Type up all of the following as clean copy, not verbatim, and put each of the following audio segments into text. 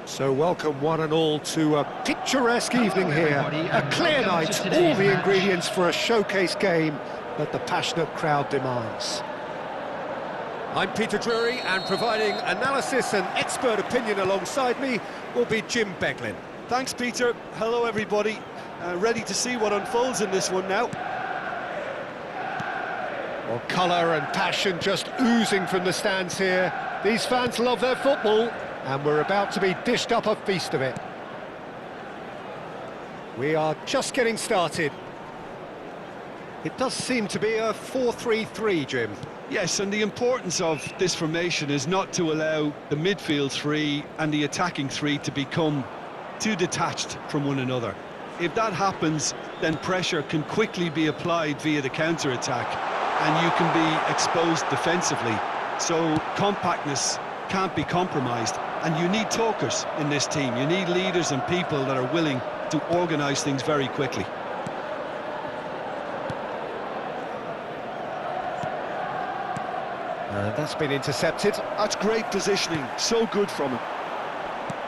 So welcome one and all to a picturesque evening here, a clear night, all the ingredients for a showcase game that the passionate crowd demands. I'm Peter Drury, and providing analysis and expert opinion alongside me will be Jim Beglin. Thanks, Peter. Hello, everybody. Ready to see what unfolds in this one now. Well, colour and passion just oozing from the stands here. These fans love their football, and we're about to be dished up a feast of it. We are just getting started. It does seem to be a 4-3-3, Jim. Yes, and the importance of this formation is not to allow the midfield three and the attacking three to become too detached from one another. If that happens, then pressure can quickly be applied via the counter-attack, and you can be exposed defensively. So compactness can't be compromised, and you need talkers in this team. You need leaders and people that are willing to organise things very quickly. That's been intercepted. That's great positioning, so good from him.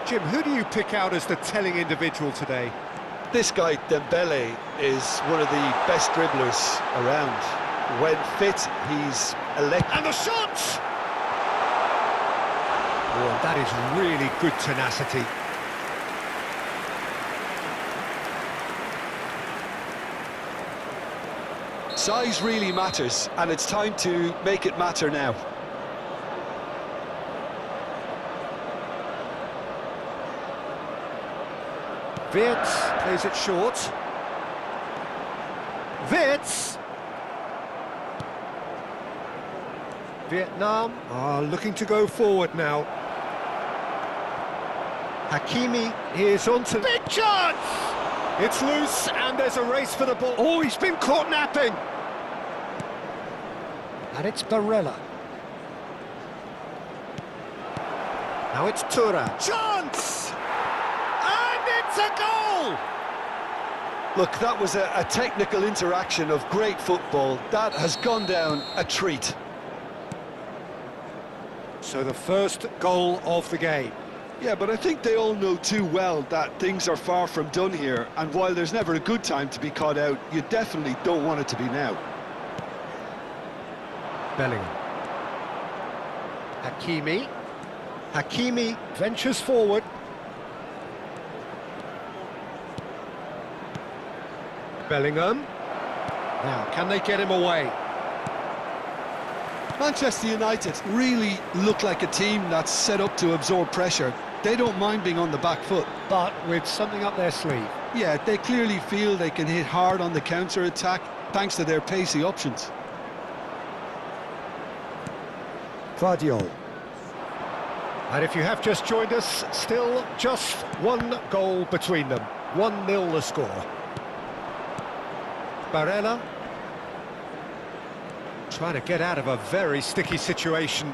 Jim, who do you pick out as the telling individual today? This guy, Dembele, is one of the best dribblers around. When fit, he's electric. And the shot! Oh, that is really good tenacity. Size really matters, and it's time to make it matter now. Wirtz plays it short. Wirtz! Vietnam are looking to go forward now. Hakimi is onto... Big chance! It's loose, and there's a race for the ball. Oh, he's been caught napping! And it's Barella. Now it's Tura. Chance! And it's a goal! Look, that was a technical interaction of great football. That has gone down a treat. So the first goal of the game. Yeah, but I think they all know too well that things are far from done here, and while there's never a good time to be caught out, you definitely don't want it to be now. Bellingham. Hakimi. Hakimi ventures forward. Bellingham. Now, can they get him away? Manchester United really look like a team that's set up to absorb pressure. They don't mind being on the back foot. But with something up their sleeve. Yeah, they clearly feel they can hit hard on the counter-attack thanks to their pacey options. Potw. And if you have just joined us, still just one goal between them. 1-0 the score. Barella. Trying to get out of a very sticky situation.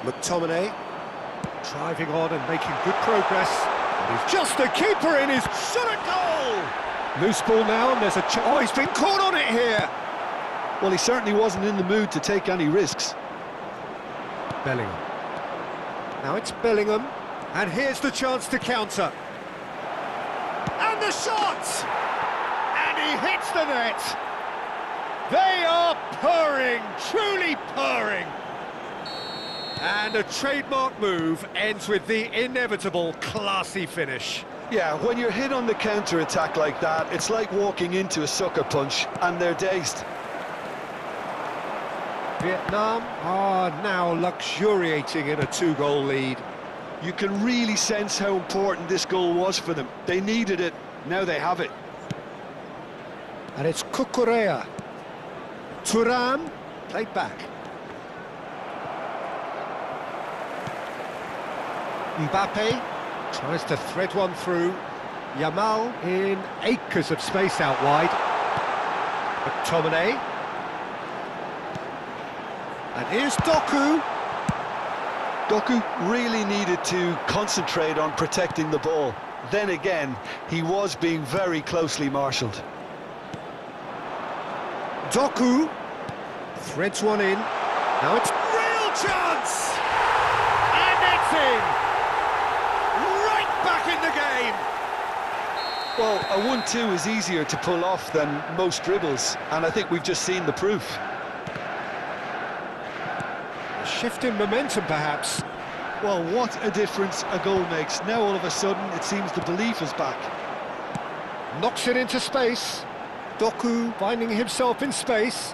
McTominay driving on and making good progress. And he's just a keeper in his shot at goal! Loose ball now, and there's a chance. Oh, he's been caught on it here! Well, he certainly wasn't in the mood to take any risks. Bellingham. Now it's Bellingham, and here's the chance to counter. And the shot! And he hits the net! They are purring, truly purring! And a trademark move ends with the inevitable classy finish. Yeah, when you're hit on the counter-attack like that, it's like walking into a sucker punch, and they're dazed. Vietnam are now luxuriating in a 2-goal lead. You can really sense how important this goal was for them. They needed it, now they have it. And it's Cucurella. Thuram, played back. Mbappe tries to thread one through. Yamal in acres of space out wide. McTominay. And here's Doku. Doku really needed to concentrate on protecting the ball. Then again, he was being very closely marshalled. Doku threads one in. Now it's real chance! And it's in! Right back in the game! Well, a 1-2 is easier to pull off than most dribbles, and I think we've just seen the proof. A shift in momentum, perhaps. Well, what a difference a goal makes. Now all of a sudden it seems the belief is back. Knocks it into space. Doku finding himself in space.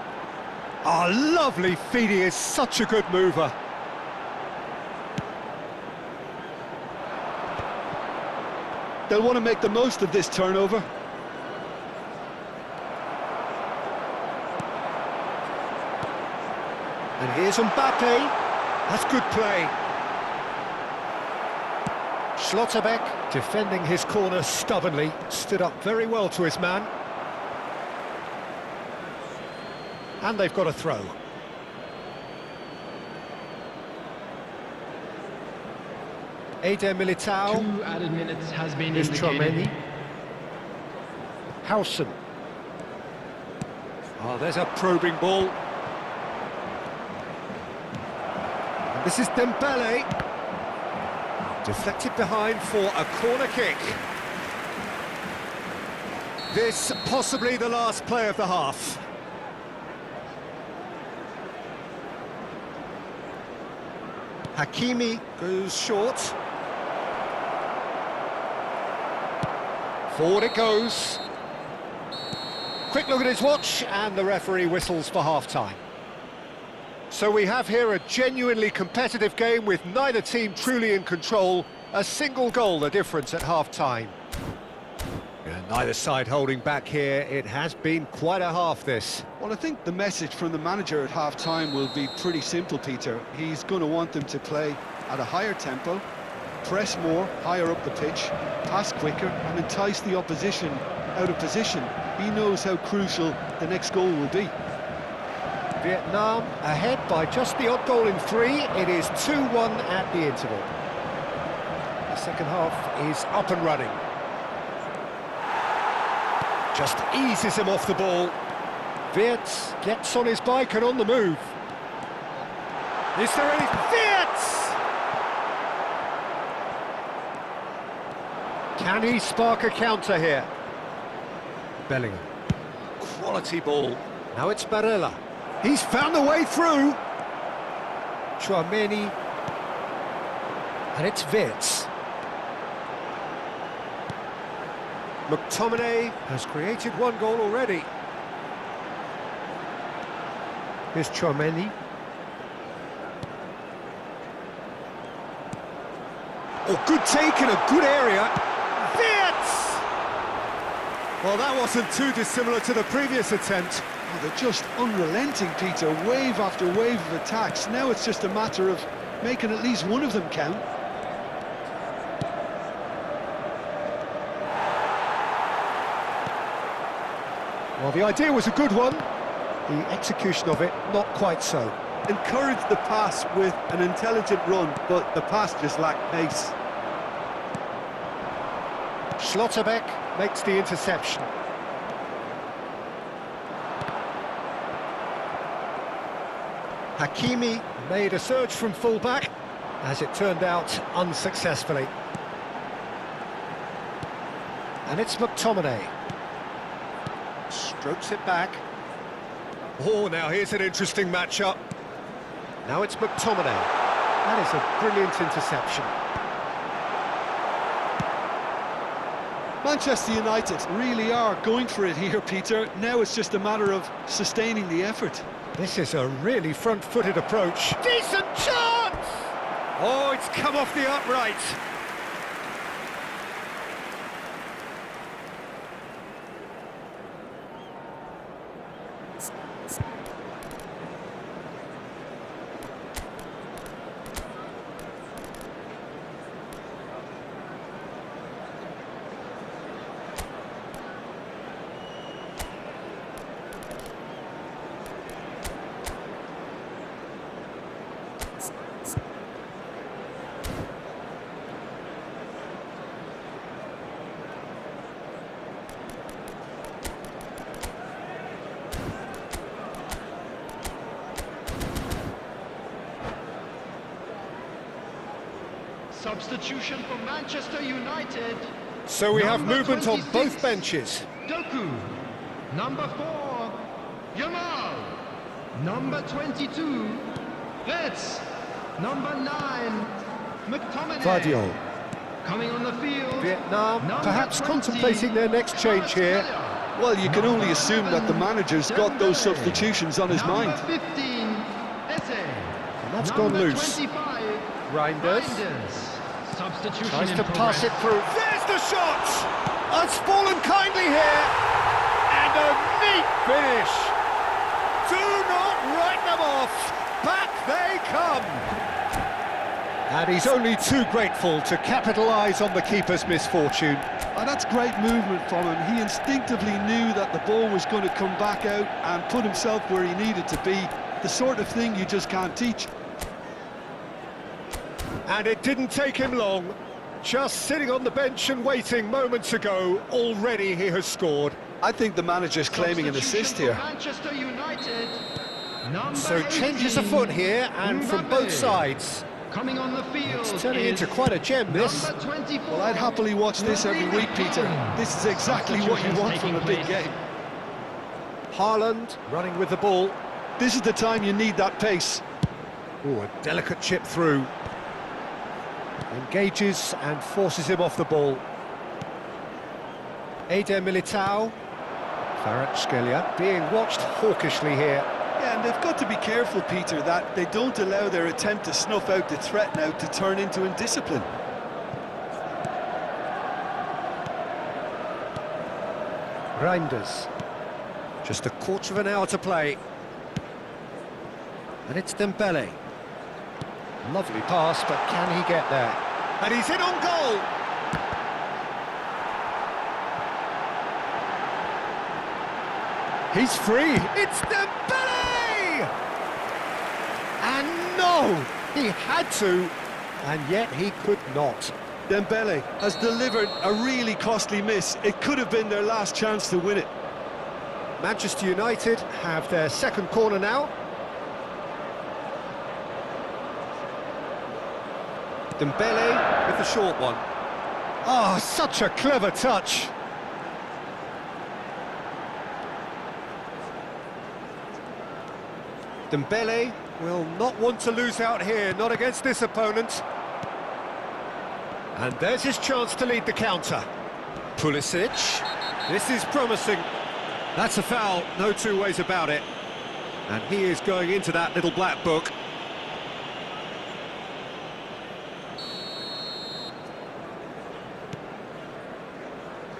Ah, lovely feed, he is such a good mover. They'll want to make the most of this turnover. And here's Mbappe. That's good play. Schlotterbeck defending his corner stubbornly. Stood up very well to his man. And they've got a throw. Eder Militao. 2 added minutes has been Is indicated. Tchouaméni. Howson. Oh, there's a probing ball. And this is Dembele. Deflected behind for a corner kick. This possibly the last play of the half. Hakimi goes short. Forward it goes. Quick look at his watch, and the referee whistles for half-time. So we have here a genuinely competitive game with neither team truly in control. A single goal the difference at half-time. And neither side holding back here. It has been quite a half, this. Well, I think the message from the manager at half-time will be pretty simple, Peter. He's going to want them to play at a higher tempo, press more, higher up the pitch, pass quicker, and entice the opposition out of position. He knows how crucial the next goal will be. Vietnam ahead by just the odd goal in 3. It is 2-1 at the interval. The second half is up and running. Just eases him off the ball. Viet gets on his bike and on the move. Is there any... Viet! Can he spark a counter here? Bellingham. Quality ball. Now it's Barella. He's found the way through. Chouameni. And it's Viet. McTominay has created 1 goal already. Here's Chouameni. Oh, good take in a good area. Viet! Well, that wasn't too dissimilar to the previous attempt. Oh, they're just unrelenting, Peter. Wave after wave of attacks. Now it's just a matter of making at least one of them count. Well, the idea was a good one. The execution of it, not quite so. Encourage the pass with an intelligent run, but the pass just lacked pace. Schlotterbeck makes the interception. Hakimi made a surge from full-back, as it turned out, unsuccessfully. And it's McTominay. Strokes it back. Oh, now here's an interesting matchup. Now it's McTominay. That is a brilliant interception. Manchester United really are going for it here, Peter. Now it's just a matter of sustaining the effort. This is a really front-footed approach. Decent chance! Oh, it's come off the upright. Substitution for Manchester United. So we have Number movement on 26, both benches. Doku. Number 4, Yamal. Number 22, Retz. Number 9, McTominay. Vardiol. Coming on the field, Vietnam number perhaps 20, contemplating their next change here. Well, you can only assume that the manager's got those substitutions on his mind. Number 15, Eze. And that's Number gone loose. 25, Reinders. Substitution Tries in to pass progress. it through. There's the shot! It's fallen kindly here. And a neat finish. Do not write them off. Back they come. And he's only too grateful to capitalise on the keeper's misfortune. And that's great movement from him. He instinctively knew that the ball was going to come back out and put himself where he needed to be. The sort of thing you just can't teach. And it didn't take him long. Just sitting on the bench and waiting moments ago, already he has scored. I think the manager's claiming an assist here. Manchester United. Number So 18, changes afoot here, and from both sides. Coming on the field. It's turning into quite a gem, this. Number 24. Well, I'd happily watch this every week, Peter. This is exactly what you want from a big game. Haaland running with the ball. This is the time you need that pace. Oh, a delicate chip through. Engages and forces him off the ball. Eder Militao. Kvaratskhelia being watched hawkishly here. Yeah, and they've got to be careful, Peter, that they don't allow their attempt to snuff out the threat now to turn into indiscipline. Reinders. Just a quarter of an hour to play. And it's Dembele. Lovely pass, but can he get there? And he's in on goal! He's free! It's Dembele! And no! He had to, and yet he could not. Dembele has delivered a really costly miss. It could have been their last chance to win it. Manchester United have their second corner now. Dembele with the short one. Oh, such a clever touch. Dembele will not want to lose out here, not against this opponent. And there's his chance to lead the counter. Pulisic. This is promising. That's a foul, no two ways about it. And he is going into that little black book.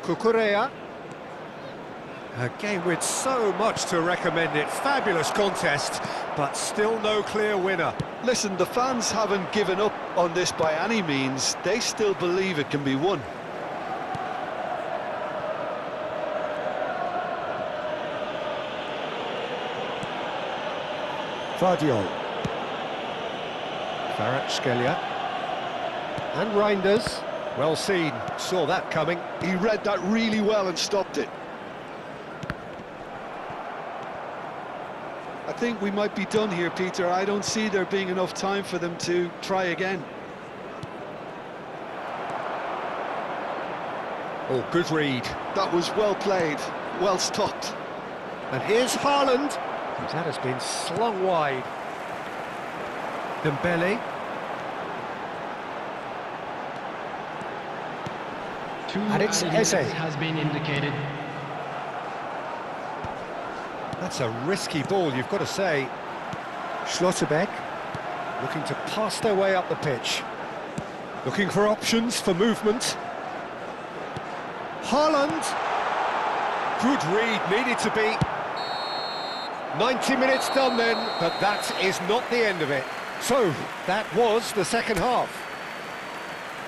Cucurella. A game with so much to recommend it. Fabulous contest, but still no clear winner. Listen, the fans haven't given up on this by any means. They still believe it can be won. Vardiol. Kvaratskhelia. And Reinders. Well seen, saw that coming. He read that really well and stopped it. I think we might be done here, Peter. I don't see there being enough time for them to try again. Oh, good read. That was well played, well stopped. And here's Haaland. That has been slung wide. Dembele. And it's Eze. Has been indicated. That's a risky ball, you've got to say. Schlotterbeck looking to pass their way up the pitch. Looking for options for movement. Haaland. Good read, needed to be. 90 minutes done then, but that is not the end of it. So, that was the second half.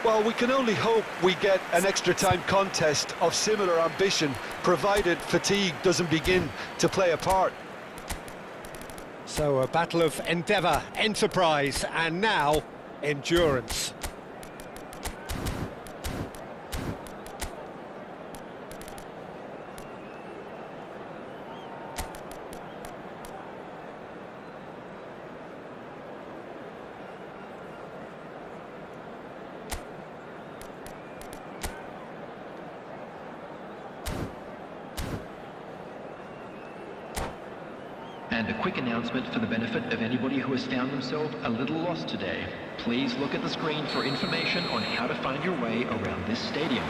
Well, we can only hope we get an extra-time contest of similar ambition, provided fatigue doesn't begin to play a part. So a battle of endeavour, enterprise, and now endurance. And a quick announcement for the benefit of anybody who has found themselves a little lost today. Please look at the screen for information on how to find your way around this stadium.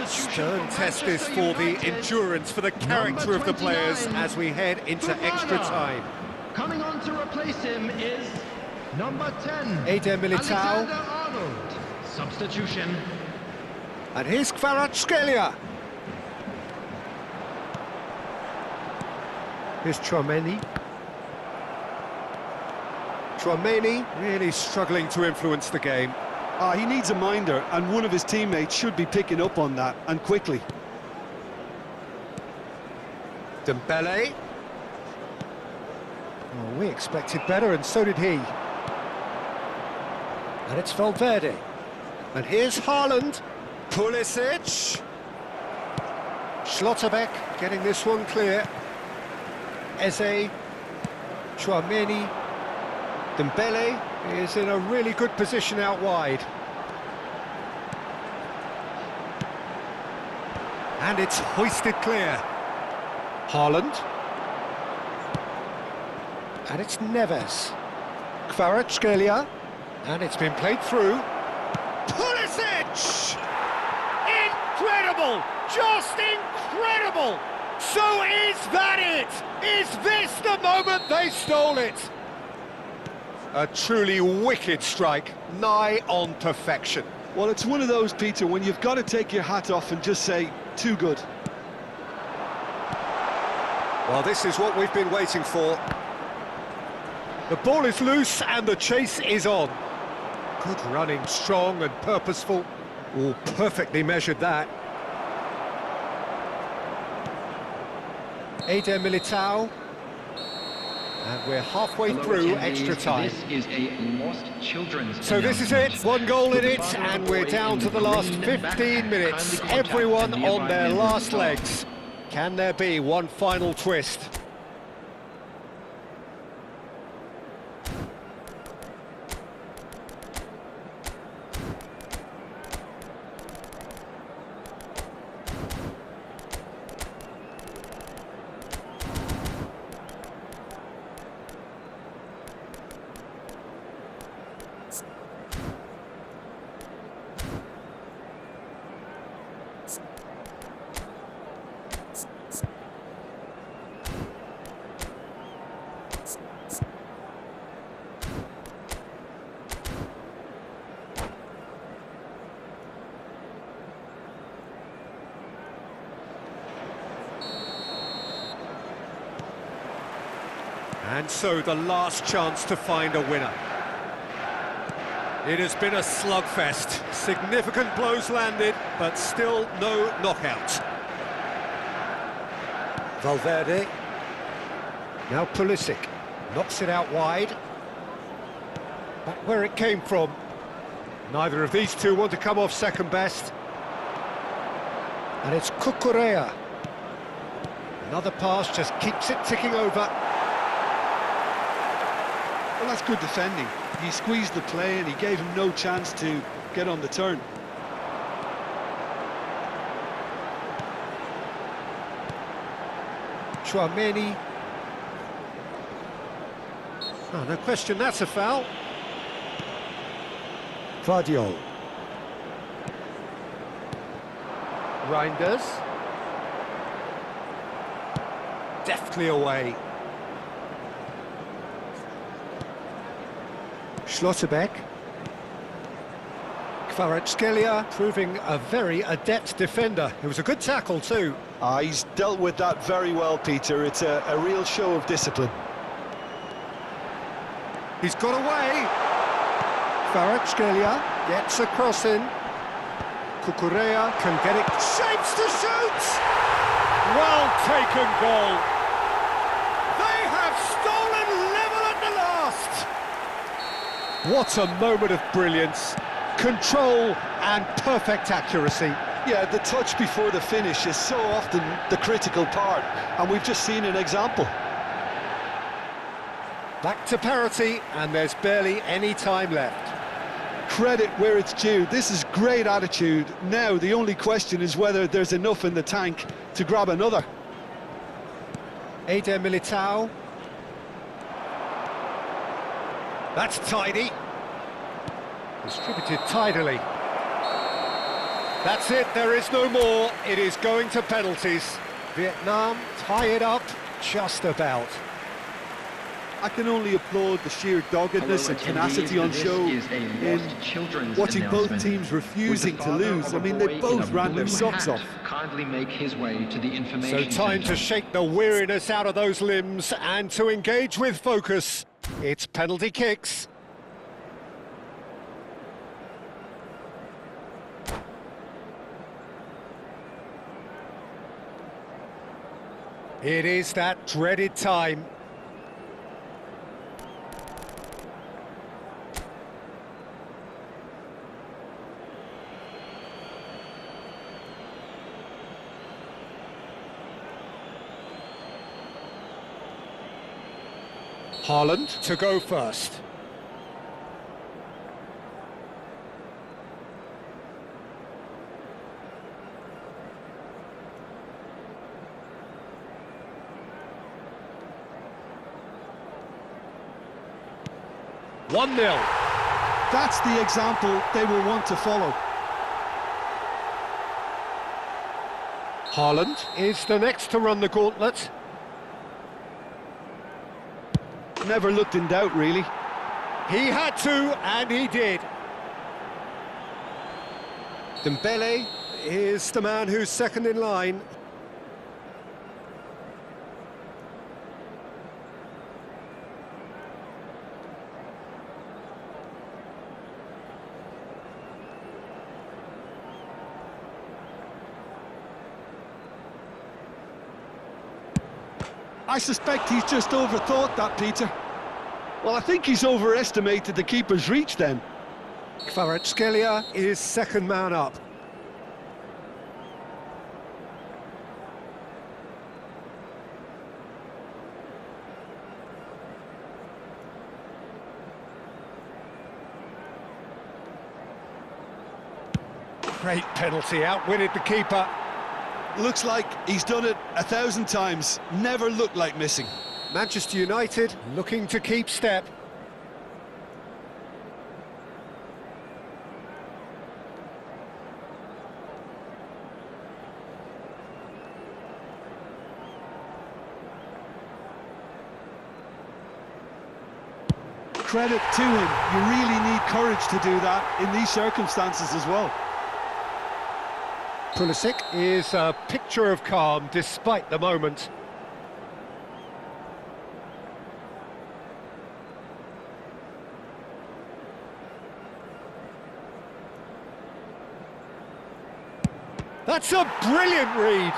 Stern test this for the endurance, for the character of the players as we head into extra time. Coming on to replace him is number 10. Eder Militao. Alexander-Arnold. Substitution. And here's Kvaratskhelia. Here's Tchouaméni. Tchouaméni really struggling to influence the game. He needs a minder, and one of his teammates should be picking up on that, and quickly. Dembele. Oh, we expected better, and so did he. And it's Valverde. And here's Haaland. Pulisic. Schlotterbeck getting this one clear. Eze, Chouameni, Dembele is in a really good position out wide. And it's hoisted clear. Haaland. And it's Neves. Kvaratskhelia. And it's been played through. Pulisic! Incredible! Just incredible! So is that it? Is this the moment they stole it? A truly wicked strike, nigh on perfection. Well, it's one of those, Peter, when you've got to take your hat off and just say, too good. Well, this is what we've been waiting for. The ball is loose and the chase is on. Good running, strong and purposeful. Oh, perfectly measured that. Eder Militao. And we're halfway through extra time. This is a lost children's So this is it, one goal in it, and we're down to the last 15 minutes. Everyone on their last legs. Can there be one final twist? And so the last chance to find a winner. It has been a slugfest. Significant blows landed, but still no knockout. Valverde. Now Pulisic. Knocks it out wide. Back where it came from. Neither of these two want to come off second best. And it's Cucurella. Another pass just keeps it ticking over. Well, that's good defending. He squeezed the play and he gave him no chance to get on the turn. Chouameni. Oh, no question, that's a foul. Vardiol. Reinders. Deftly away. Schlotterbeck. Kvaratskhelia proving a very adept defender. It was a good tackle too. He's dealt with that very well, Peter. It's a real show of discipline. He's got away. Kvaratskhelia gets a cross in. Cucurella can get it. Shapes to shoot! Well taken goal. They have stolen level at the last. What a moment of brilliance. Control and perfect accuracy. Yeah, the touch before the finish is so often the critical part, and we've just seen an example. Back to parity, and there's barely any time left. Credit where it's due. This is great attitude. Now the only question is whether there's enough in the tank to grab another. Eder Militao. That's tidy. Distributed tidily. That's it, there is no more. It is going to penalties. Vietnam tie it up just about. I can only applaud the sheer doggedness and tenacity on show in watching both teams refusing to lose. I mean, they both ran their socks off. Kindly make his way to the information So time centre. to shake the weariness out of those limbs and to engage with focus. It's penalty kicks. It is that dreaded time. Haaland to go first. One 0. That's the example they will want to follow. Haaland is the next to run the gauntlet. Never looked in doubt, really. He had to, and he did. Dembele is the man who's second in line. I suspect he's just overthought that, Peter. Well, I think he's overestimated the keeper's reach then. Kvaratskhelia is second man up. Great penalty, outwitted the keeper. Looks like he's done it 1,000 times. Never looked like missing. Manchester United looking to keep step. Credit to him. You really need courage to do that in these circumstances as well. Pulisic is a picture of calm despite the moment. That's a brilliant read.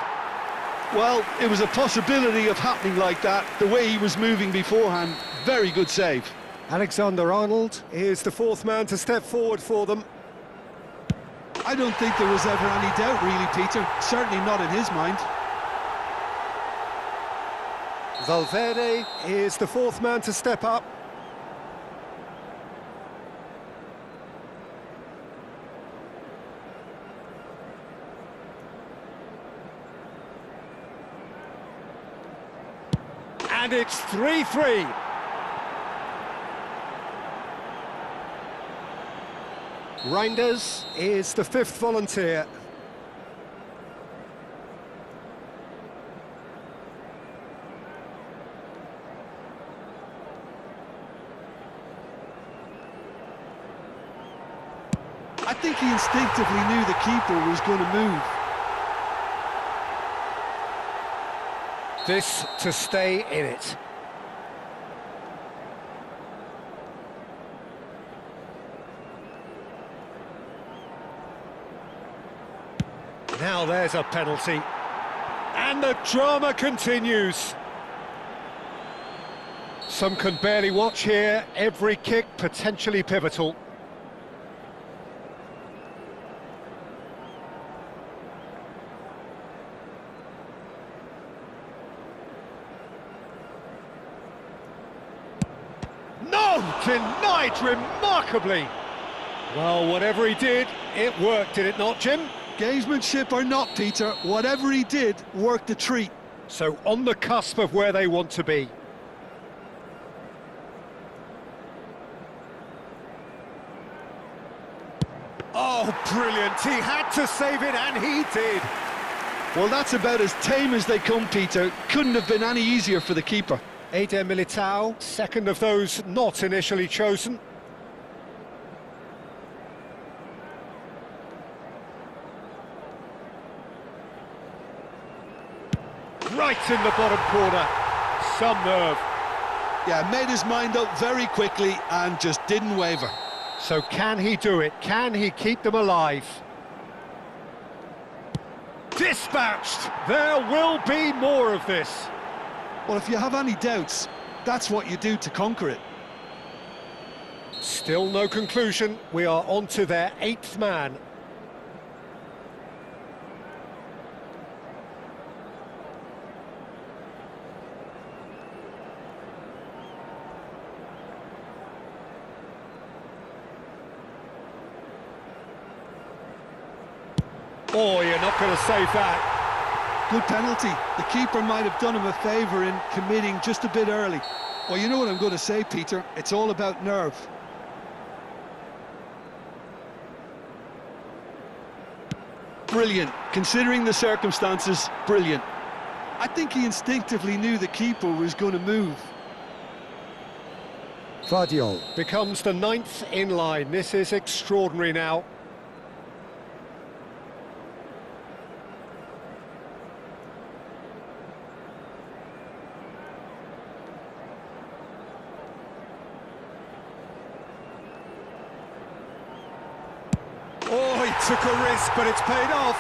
Well, it was a possibility of happening like that, the way he was moving beforehand. Very good save. Alexander-Arnold is the fourth man to step forward for them. I don't think there was ever any doubt, really, Peter. Certainly not in his mind. Valverde is the fourth man to step up. And it's 3-3. Reinders is the fifth volunteer. I think he instinctively knew the keeper was going to move. This to stay in it. Now there's a penalty. And the drama continues. Some can barely watch here. Every kick potentially pivotal. No! Denied remarkably. Well, whatever he did, it worked, did it not, Jim? Gamesmanship or not, Peter, whatever he did worked a treat. So on the cusp of where they want to be. Oh, brilliant. He had to save it, and he did. Well, that's about as tame as they come, Peter. Couldn't have been any easier for the keeper. Eder Militao, second of those not initially chosen. Right in the bottom corner. Some nerve. Yeah, made his mind up very quickly and just didn't waver. So can he do it? Can he keep them alive? Dispatched! There will be more of this. Well, if you have any doubts, that's what you do to conquer it. Still no conclusion. We are on to their eighth man. Oh, you're not going to save that. Good penalty. The keeper might have done him a favour in committing just a bit early. Well, you know what I'm going to say, Peter. It's all about nerve. Brilliant. Considering the circumstances, brilliant. I think he instinctively knew the keeper was going to move. Potw becomes the 9th in line. This is extraordinary now. Oh, he took a risk, but it's paid off.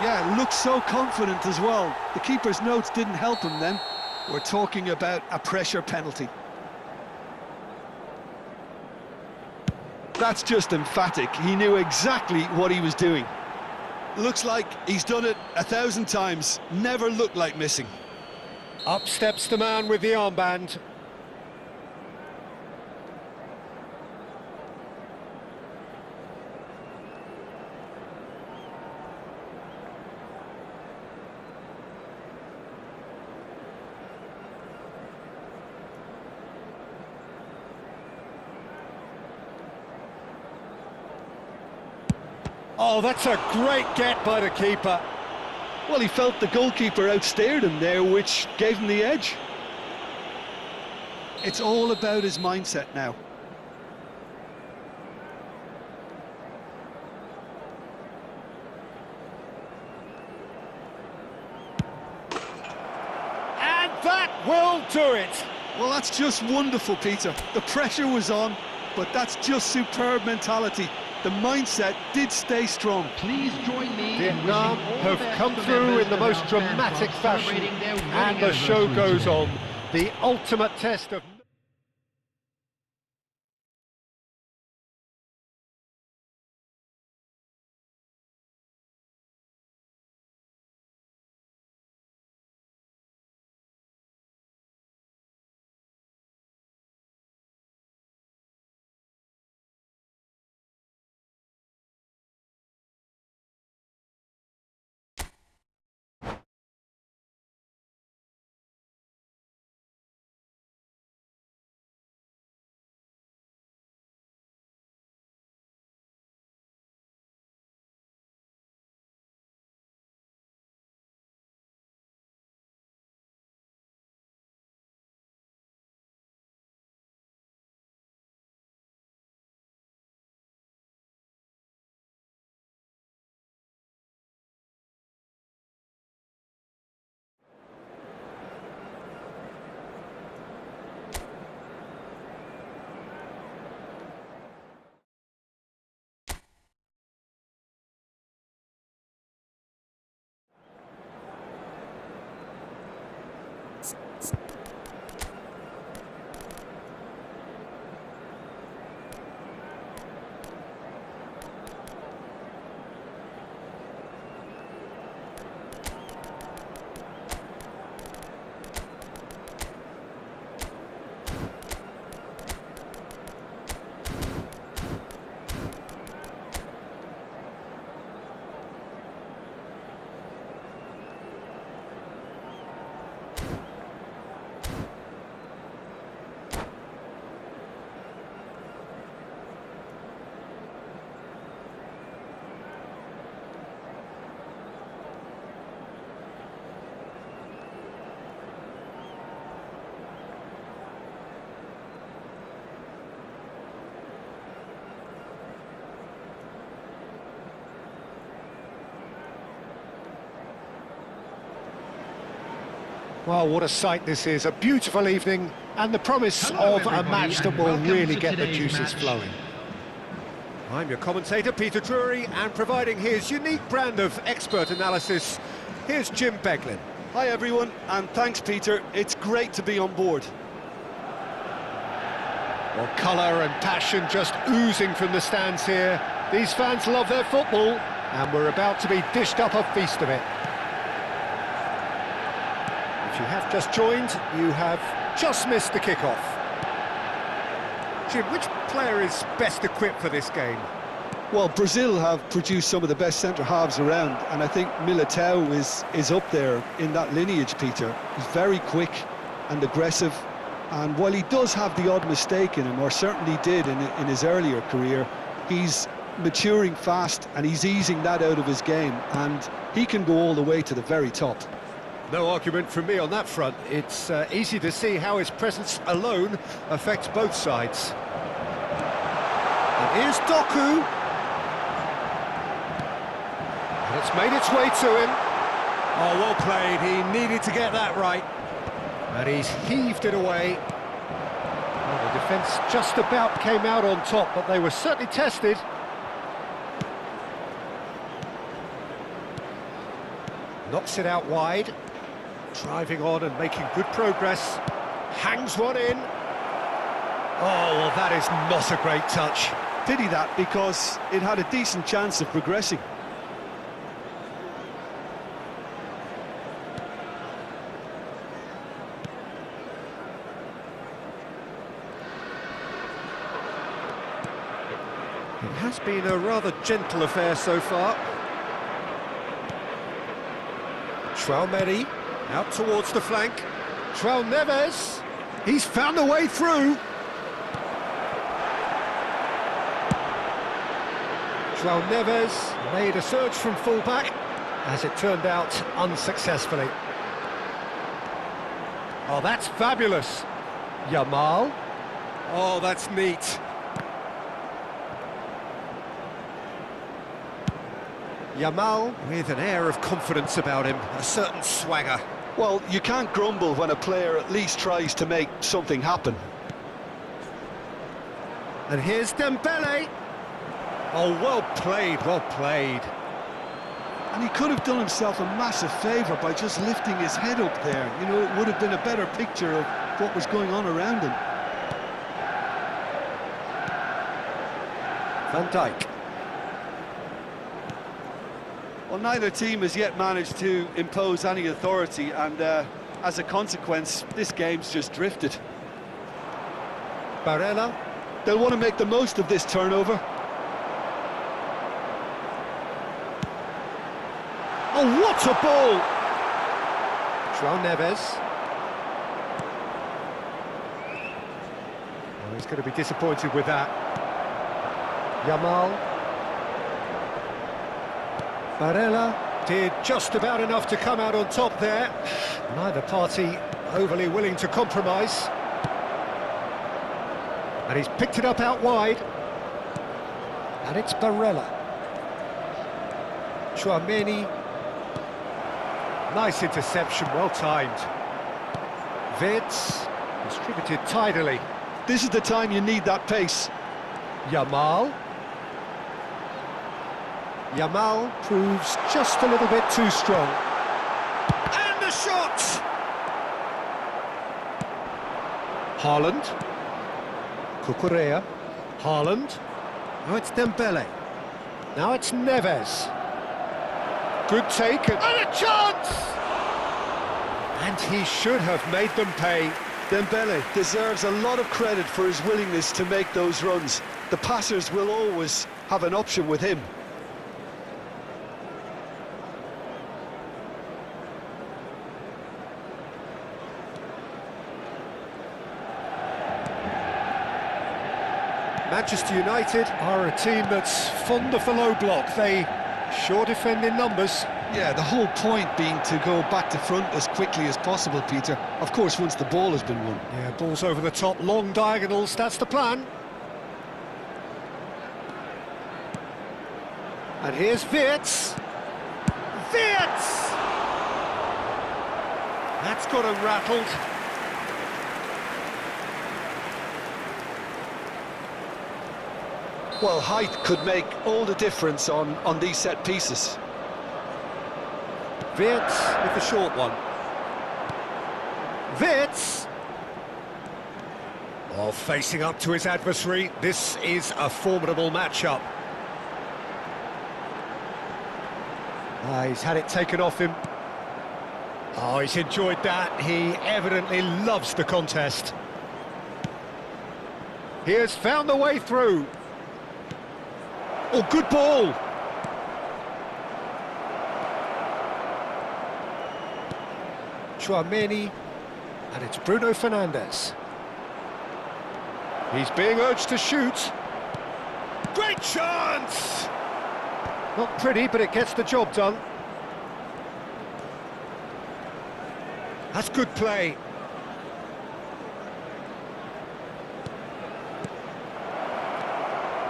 Yeah, looks so confident as well. The keeper's notes didn't help him then. We're talking about a pressure penalty. That's just emphatic. He knew exactly what he was doing. Looks like he's done it 1,000 times. Never looked like missing. Up steps the man with the armband. Oh, that's a great get by the keeper. Well, he felt the goalkeeper outstared him there, which gave him the edge. It's all about his mindset now. And that will do it. Well, that's just wonderful, Peter. The pressure was on, but that's just superb mentality. The mindset did stay strong. Please join me. Vietnam have come through in the most dramatic fashion, and the show goes on. The ultimate test of... Well, what a sight this is. A beautiful evening and the promise Hello, of a everybody, match that and will welcome really to get the today's juices match. flowing. I'm your commentator, Peter Drury, and providing his unique brand of expert analysis, here's Jim Beglin. Hi, everyone, and thanks, Peter. It's great to be on board. Well, colour and passion just oozing from the stands here. These fans love their football, and we're about to be dished up a feast of it. If you have just joined, you have just missed the kickoff. Jim, which player is best equipped for this game? Well, Brazil have produced some of the best centre-halves around, and I think Militao is up there in that lineage, Peter. He's very quick and aggressive, and while he does have the odd mistake in him, or certainly did in his earlier career, he's maturing fast and he's easing that out of his game, and he can go all the way to the very top. No argument from me on that front. It's easy to see how his presence alone affects both sides. And here's Doku. And it's made its way to him. Oh, well played. He needed to get that right. And he's heaved it away. Well, the defence just about came out on top, but they were certainly tested. Knocks it out wide. Driving on and making good progress. Hangs one in. Oh, well, that is not a great touch. Pity that, because it had a decent chance of progressing. It has been a rather gentle affair so far. Traumeri out towards the flank. João Neves, he's found a way through. João Neves made a surge from fullback, as it turned out unsuccessfully. Oh, that's fabulous. Yamal. Oh, that's neat. Yamal with an air of confidence about him, a certain swagger. Well, you can't grumble when a player at least tries to make something happen. And here's Dembele. Oh, well played, well played. And he could have done himself a massive favour by just lifting his head up there. You know, it would have been a better picture of what was going on around him. Van Dijk. Well, neither team has yet managed to impose any authority, and as a consequence, this game's just drifted. Barella. They'll want to make the most of this turnover. Oh, what a ball! João Neves. Oh, he's going to be disappointed with that. Yamal. Barella did just about enough to come out on top there. Neither party overly willing to compromise. And he's picked it up out wide. And it's Barella. Tchouaméni. Nice interception, well timed. Vids distributed tidily. This is the time you need that pace. Yamal. Yamal proves just a little bit too strong. And the shot! Haaland. Cucurella. Haaland. Now it's Dembele. Now it's Neves. Good take and a chance! And he should have made them pay. Dembele deserves a lot of credit for his willingness to make those runs. The passers will always have an option with him. Manchester United are a team that's fond of the low block. They sure defend in numbers. Yeah, the whole point being to go back to front as quickly as possible, Peter. Of course, once the ball has been won. Yeah, balls over the top, long diagonals, that's the plan. And here's Wirtz. Wirtz! That's got him rattled. Well, height could make all the difference on these set pieces. Wirtz with the short one. Wirtz! Oh, facing up to his adversary, this is a formidable matchup. He's had it taken off him. Oh, he's enjoyed that. He evidently loves the contest. He has found the way through. Oh, good ball! Chouameni, and it's Bruno Fernandes. He's being urged to shoot. Great chance! Not pretty, but it gets the job done. That's good play.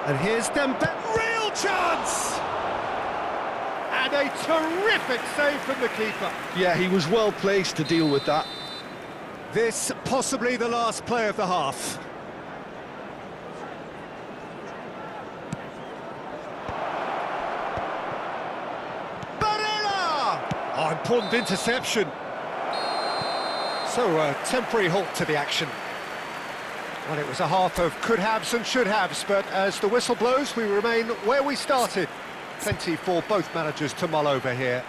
And here's Dembele. Real chance! And a terrific save from the keeper. Yeah, he was well placed to deal with that. This possibly the last play of the half. Oh, important interception. So, a temporary halt to the action. Well, it was a half of could-haves and should-haves, but as the whistle blows, we remain where we started. Plenty for both managers to mull over here.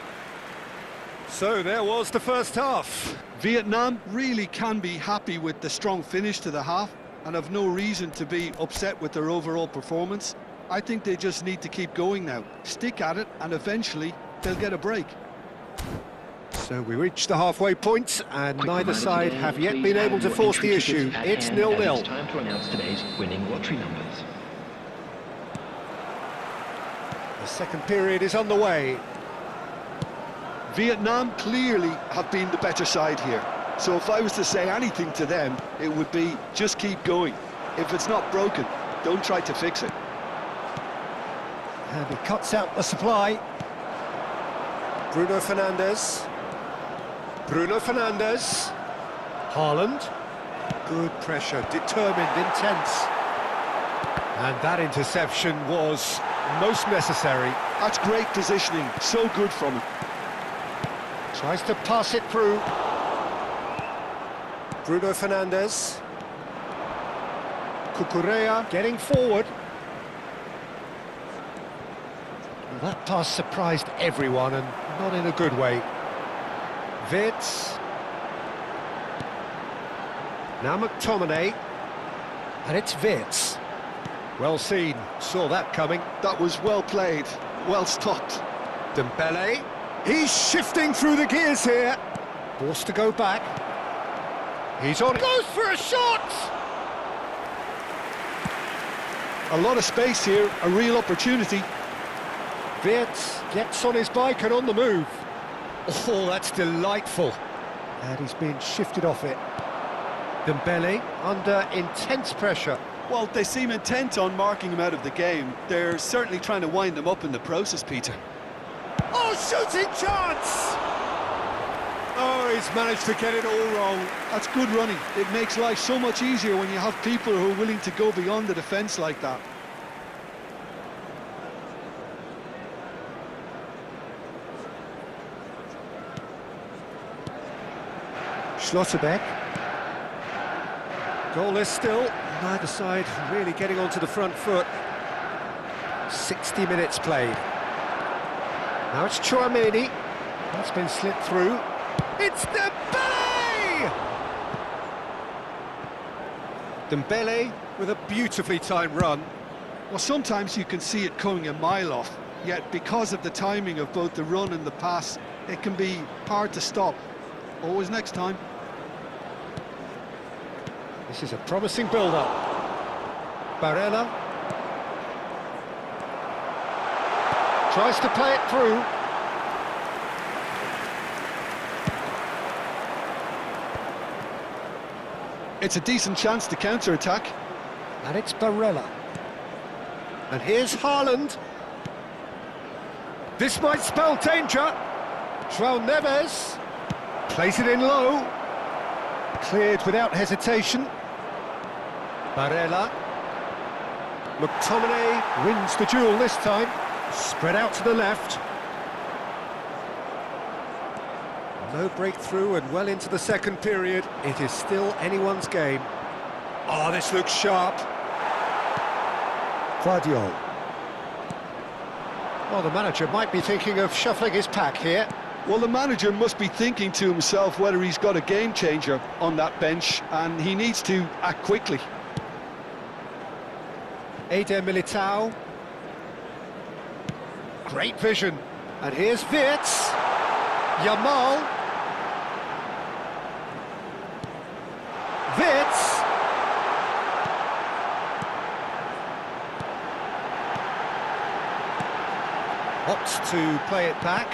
So, there was the first half. Vietnam really can be happy with the strong finish to the half and have no reason to be upset with their overall performance. I think they just need to keep going now, stick at it, and eventually they'll get a break. So we reach the halfway point, and Quick neither reminder side today, have yet please been have able to your force the entry issue. tickets at It's hand, as 0-0. It's time to announce today's winning lottery numbers. The second period is underway. Vietnam clearly have been the better side here. So if I was to say anything to them, it would be just keep going. If it's not broken, don't try to fix it. And he cuts out the supply. Bruno Fernandes. Bruno Fernandes. Haaland. Good pressure, determined, intense. And that interception was most necessary. That's great positioning, so good from him. Tries to pass it through. Bruno Fernandes. Cucurella getting forward. Well, that pass surprised everyone, and not in a good way. Wits. Now McTominay. And it's Wits. Well seen, saw that coming. That was well played, well stopped. Dembele. He's shifting through the gears here. Forced to go back. He's on. Goes for a shot! A lot of space here, a real opportunity. Wirtz gets on his bike and on the move. Oh, that's delightful. And he's being shifted off it. Dembele under intense pressure. Well, they seem intent on marking him out of the game. They're certainly trying to wind them up in the process, Peter. Oh, shooting chance! Oh, he's managed to get it all wrong. That's good running. It makes life so much easier when you have people who are willing to go beyond the defence like that. Schlotterbeck. Goalless still. Neither side really getting onto the front foot. 60 minutes played. Now it's Chouameni. That's been slipped through. It's Dembele! Dembele with a beautifully timed run. Well, sometimes you can see it coming a mile off, yet because of the timing of both the run and the pass, it can be hard to stop. Always next time. This is a promising build-up. Barella. Tries to play it through. It's a decent chance to counter-attack. And it's Barella. And here's Haaland. This might spell danger. João Neves plays it in low. Cleared without hesitation. Barella. McTominay wins the duel this time. Spread out to the left. No breakthrough and well into the second period. It is still anyone's game. Oh, this looks sharp. Potw. Well, the manager might be thinking of shuffling his pack here. Well, the manager must be thinking to himself whether he's got a game changer on that bench, and he needs to act quickly. Eder Militao. Great vision. And here's Wirtz. Yamal. Wirtz. Opts to play it back.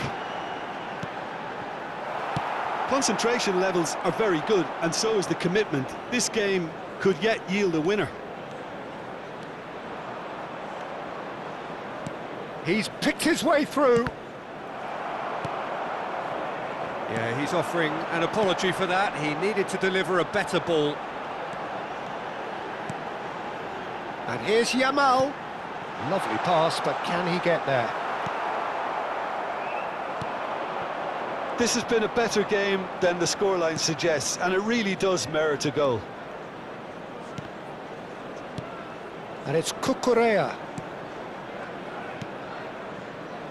Concentration levels are very good, and so is the commitment. This game could yet yield a winner. He's picked his way through. Yeah, he's offering an apology for that. He needed to deliver a better ball. And here's Yamal. Lovely pass, but can he get there? This has been a better game than the scoreline suggests, and it really does merit a goal. And it's Cucurella.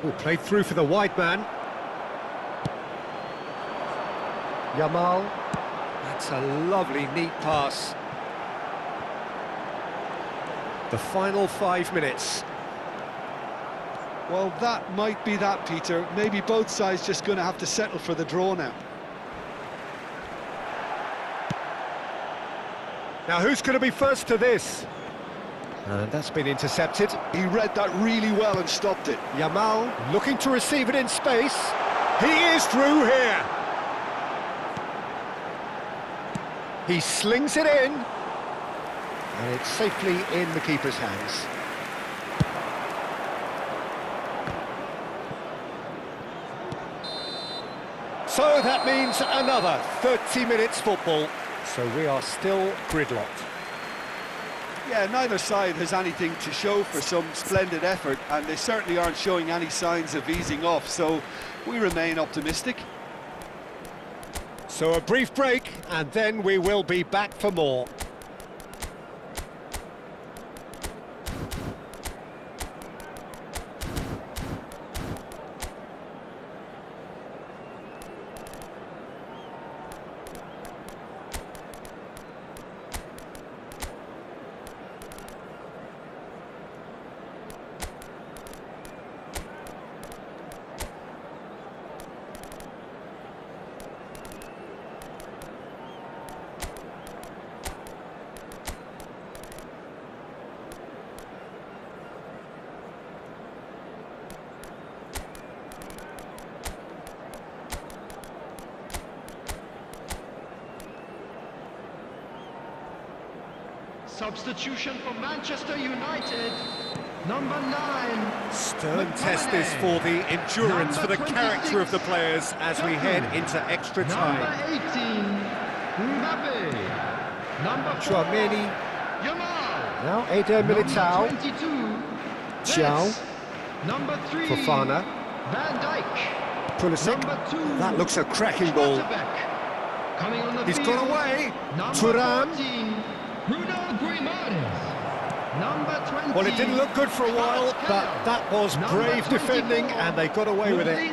Oh, played through for the wide man. Yamal. That's a lovely, neat pass. The final 5 minutes. Well, that might be that, Peter. Maybe both sides just going to have to settle for the draw now. Now, who's going to be first to this? And that's been intercepted. He read that really well and stopped it. Yamal looking to receive it in space. He is through here. He slings it in. And it's safely in the keeper's hands. So that means another 30 minutes football. So we are still gridlocked. Yeah, neither side has anything to show for some splendid effort, and they certainly aren't showing any signs of easing off, so we remain optimistic. So a brief break, and then we will be back for more. Substitution for Manchester United. Number 9. Stern test this for the endurance, for the character of the players as we head into extra time. Number 18. Mbappe. Number 4. Chouameni. Yamal. Now Eder Militao. Number 22. Xiao. Wirtz. Number 3. Fofana. Van Dijk. Pulisic. Number 2. That looks a cracking ball. Schlotterbeck. Coming on the He's field. gone away. Number Thuram. 14. Bruno Grimaldes. Number 20. Well, it didn't look good for a while, but that was brave defending, and they got away with it.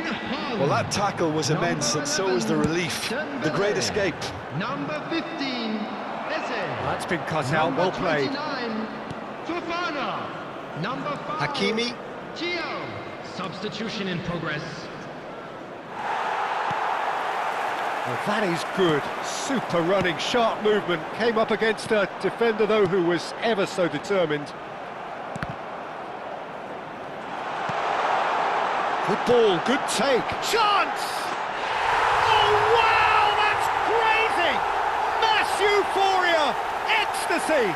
Well, that tackle was immense, and so was the relief. The great escape. Number 15. Eze. That's been cut out, well played. 29. Fofana. Number 5. Hakimi. Gio. Substitution in progress. Well, that is good. Super running, sharp movement. Came up against a defender, though, who was ever so determined. Good ball, good take. Chance! Oh, wow, that's crazy! Mass euphoria! Ecstasy!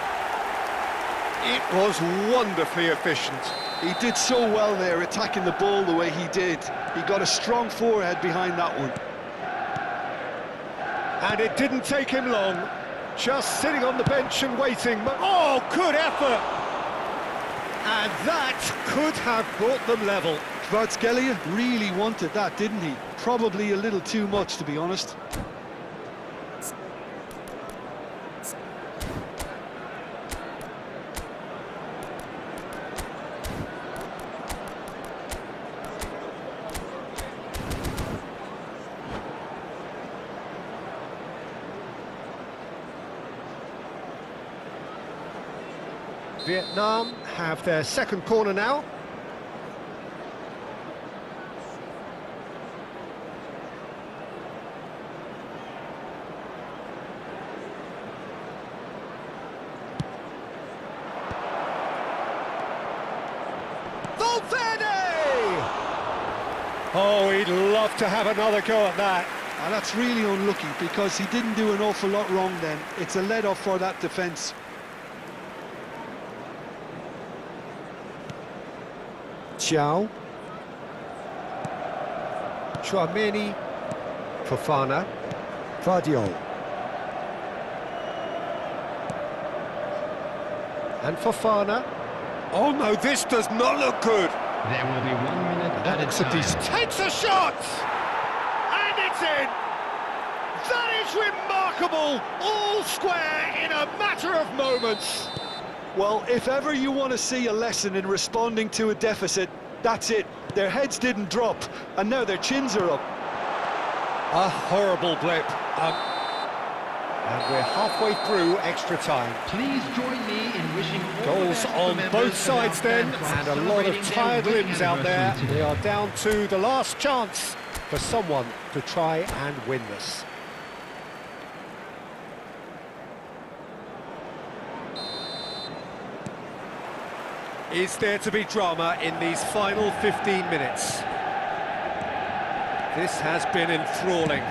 It was wonderfully efficient. He did so well there, attacking the ball the way he did. He got a strong forehead behind that one. And it didn't take him long, just sitting on the bench and waiting. Oh, good effort! And that could have brought them level. Kvaratskhelia really wanted that, didn't he? Probably a little too much, to be honest. Vietnam have their second corner now. Valverde! Oh, he'd love to have another go at that. And that's really unlucky because he didn't do an awful lot wrong then. It's a let-off for that defence. Potw. Chouameni. Fofana. Potw. And Fofana. Oh no, this does not look good. There will be 1 minute at a time. Takes a shot! And it's in! That is remarkable! All square in a matter of moments. Well, if ever you want to see a lesson in responding to a deficit, that's it. Their heads didn't drop, and now their chins are up. A horrible blip. And we're halfway through extra time. Please join me in wishing all Goals the best on to members both of sides our then, fan club and a lot of celebrating tired their limbs out there. anniversary We today. are down to the last chance for someone to try and win this. Is there to be drama in these final 15 minutes? This has been enthralling.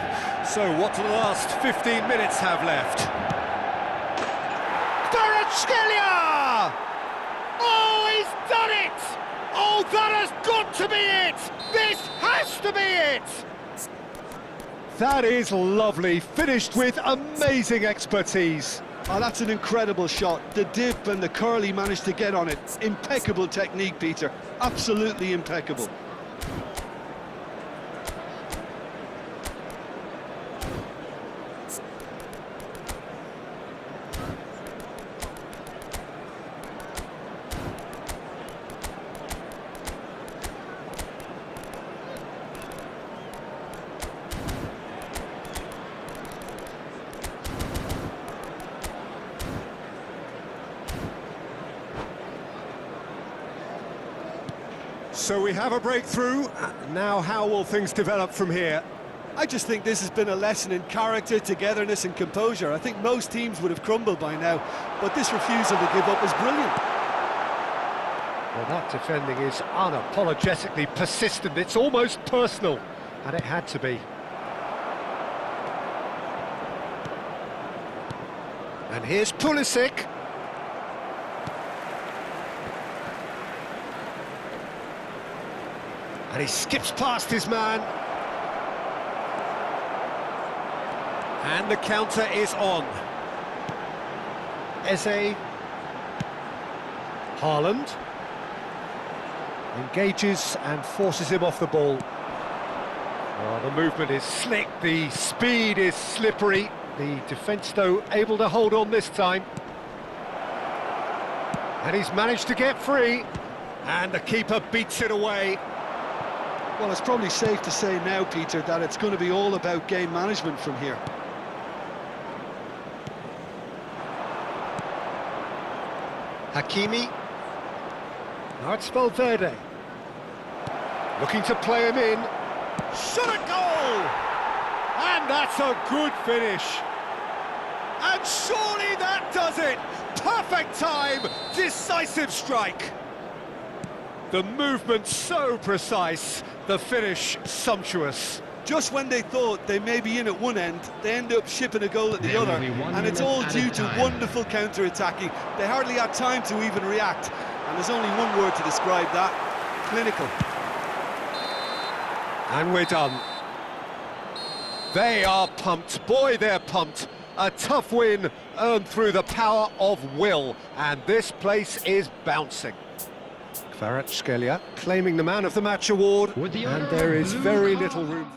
So what do the last 15 minutes have left? Kvaratskhelia! Oh, he's done it! Oh, that has got to be it! This has to be it! That is lovely, finished with amazing expertise. Oh, that's an incredible shot. The dip and the curl he managed to get on it. Impeccable technique, Peter. Absolutely impeccable. So we have a breakthrough. Now how will things develop from here? I just think this has been a lesson in character, togetherness and composure. I think most teams would have crumbled by now, but this refusal to give up is brilliant. Well, that defending is unapologetically persistent. It's almost personal, and it had to be. And here's Pulisic. And he skips past his man. And the counter is on. Eze. Haaland. Engages and forces him off the ball. Oh, the movement is slick, the speed is slippery. The defence, though, able to hold on this time. And he's managed to get free. And the keeper beats it away. Well, it's probably safe to say now, Peter, that it's going to be all about game management from here. Hakimi. Now it's Valverde. Looking to play him in. Shot a goal! And that's a good finish. And surely that does it! Perfect time, decisive strike. The movement so precise, the finish sumptuous. Just when they thought they may be in at one end, they end up shipping a goal at the There will other, be 1 and it's minute all at a due to time. wonderful counter-attacking. They hardly had time to even react, and there's only one word to describe that: clinical. And we're done. They are pumped, boy they're pumped. A tough win earned through the power of will, and this place is bouncing. Kvaratskhelia claiming the Man of the Match award, With the and owner there of is blue very card. little room.